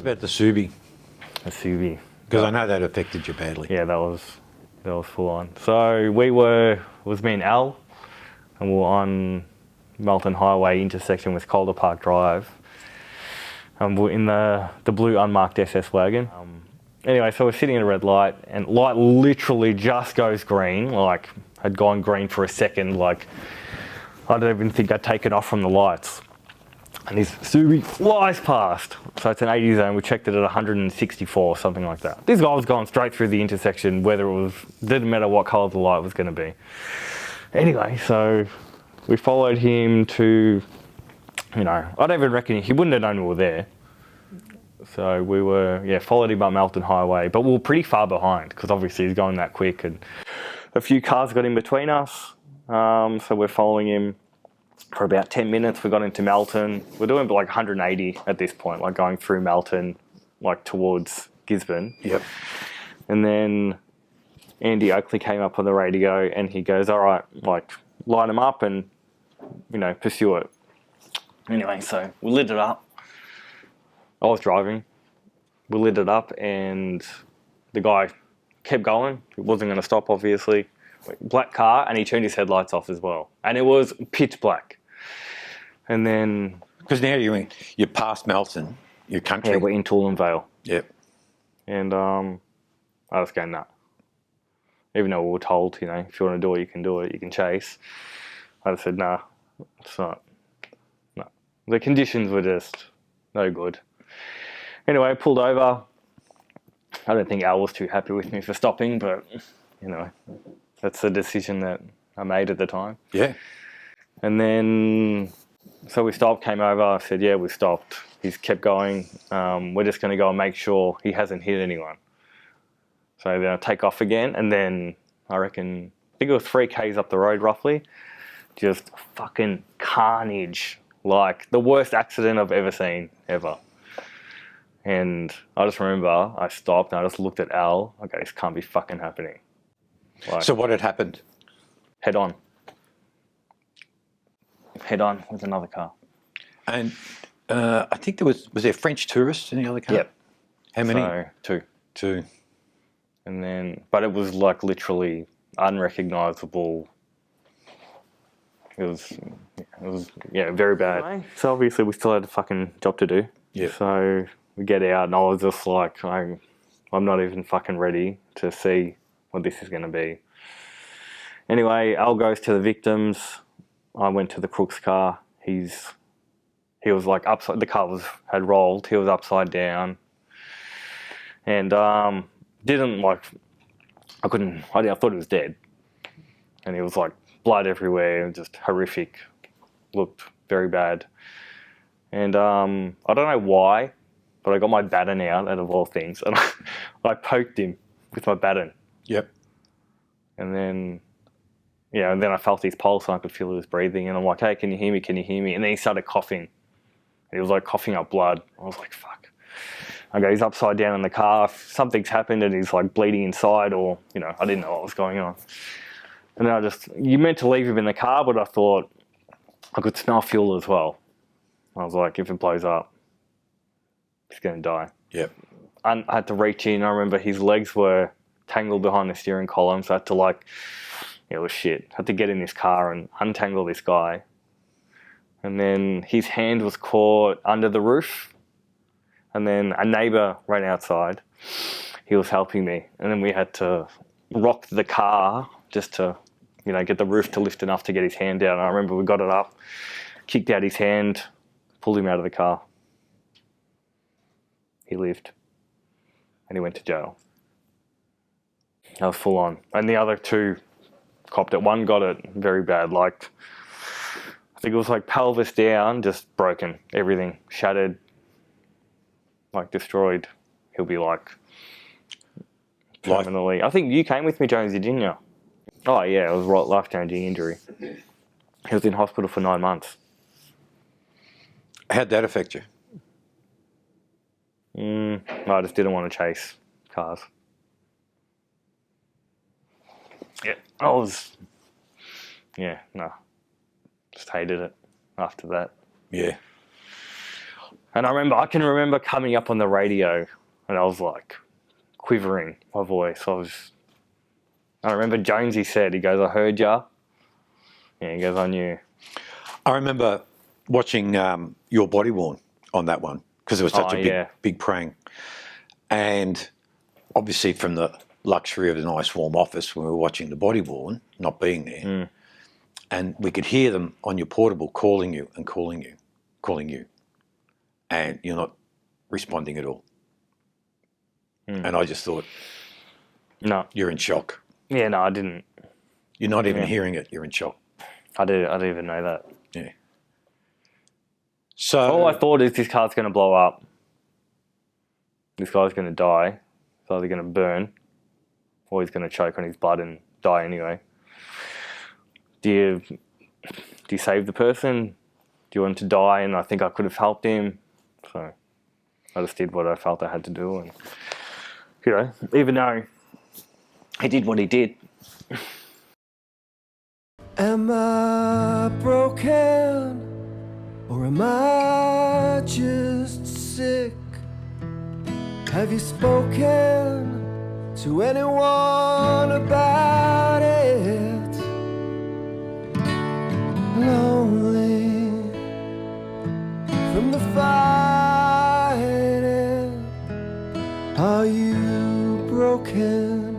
about the Subi, A Subi. because I know that affected you badly. Yeah, that was full on. So it was me and Al, and we were on Melton Highway intersection with Calder Park Drive. And we're in the blue unmarked SS wagon. Anyway, so we're sitting at a red light, and light literally just goes green, like had gone green for a second, like I don't even think I'd taken off from the lights. And this Subi flies past. So it's an 80 zone, we checked it at 164, something like that. This guy was going straight through the intersection, didn't matter what colour the light was going to be. Anyway, so we followed him to, I don't even reckon he wouldn't have known we were there. So we followed him up Melton Highway, but we were pretty far behind because obviously he's going that quick and a few cars got in between us. So we're following him for about 10 minutes. We got into Melton. We're doing like 180 at this point, like going through Melton, like towards Gisborne. Yep. And then Andy Oakley came up on the radio and he goes, all right, like line them up and, pursue it. Anyway, so we lit it up. I was driving. We lit it up and the guy kept going. He wasn't going to stop, obviously. Black car, and he turned his headlights off as well. And it was pitch black. And then... Because now you're past Melton, your country. Yeah, we're in Toolern Vale. Yep. And I was going, nah. Even though we were told, if you want to do it, you can chase. I just said, nah, it's not. No. The conditions were just no good. Anyway, I pulled over. I don't think Al was too happy with me for stopping, but, that's the decision that I made at the time. Yeah. And then, so we stopped, came over. I said, yeah, we stopped. He's kept going. We're just going to go and make sure he hasn't hit anyone. So then I take off again. And then I think it was 3 Ks up the road roughly. Just fucking carnage. Like the worst accident I've ever seen, ever. And I just remember I stopped and I just looked at Al. Okay, this can't be fucking happening. Like, so what had happened? Head on with another car. And I think was there French tourists in the other car? Yep. How many? So, 2. 2. And then, but it was like literally unrecognisable. It was very bad. So obviously we still had a fucking job to do. Yeah. So we get out and I was just like, I'm not even fucking ready to see what this is going to be. Anyway, Al goes to the victims. I went to the crook's car. He was like upside. The car had rolled. He was upside down, and didn't like. I thought he was dead, and he was like blood everywhere, just horrific. Looked very bad, and I don't know why, but I got my baton out of all things, and I poked him with my baton. Yep. And then, and then I felt his pulse and I could feel he was breathing. And I'm like, hey, can you hear me? Can you hear me? And then he started coughing. And he was like coughing up blood. I was like, fuck. Okay, he's upside down in the car. Something's happened and he's like bleeding inside or, I didn't know what was going on. And then you meant to leave him in the car, but I thought I could smell fuel as well. I was like, if it blows up, he's going to die. Yep. I had to reach in. I remember his legs were tangled behind the steering column, so I had to it was shit. I had to get in this car and untangle this guy. And then his hand was caught under the roof. And then a neighbour ran outside. He was helping me. And then we had to rock the car just to, get the roof to lift enough to get his hand down. And I remember we got it up, kicked out his hand, pulled him out of the car. He lived. And he went to jail. That was full on. And the other 2 copped it. One got it very bad. I think it was like pelvis down, just broken. Everything shattered, destroyed. He'll be permanently. I think you came with me, Jonesy, didn't you? Oh yeah, it was life-changing injury. He was in hospital for 9 months. How'd that affect you? I just didn't want to chase cars. Just hated it after that. Yeah. And I can remember coming up on the radio and I was like quivering, my voice. I remember Jonesy said, he goes, I heard ya. Yeah, he goes, I knew. I remember watching Your Body Worn on that one because it was such a big prang. And obviously from the luxury of the nice warm office when we were watching the Body Worn, not being there, and we could hear them on your portable calling you and calling you, and you're not responding at all. And I just thought, no, you're in shock. Yeah, no, I didn't. You're not even hearing it. You're in shock. I didn't even know that. Yeah. So all I thought is this car's going to blow up. This guy's going to die. He's either going to burn or he's going to choke on his blood and die anyway. Do you save the person? Do you want him to die? And I think I could have helped him. So I just did what I felt I had to do. And, you know, even though he did what he did. Am I broken or am I just sick? Have you spoken to anyone about it? Lonely from the fighting. Are you broken?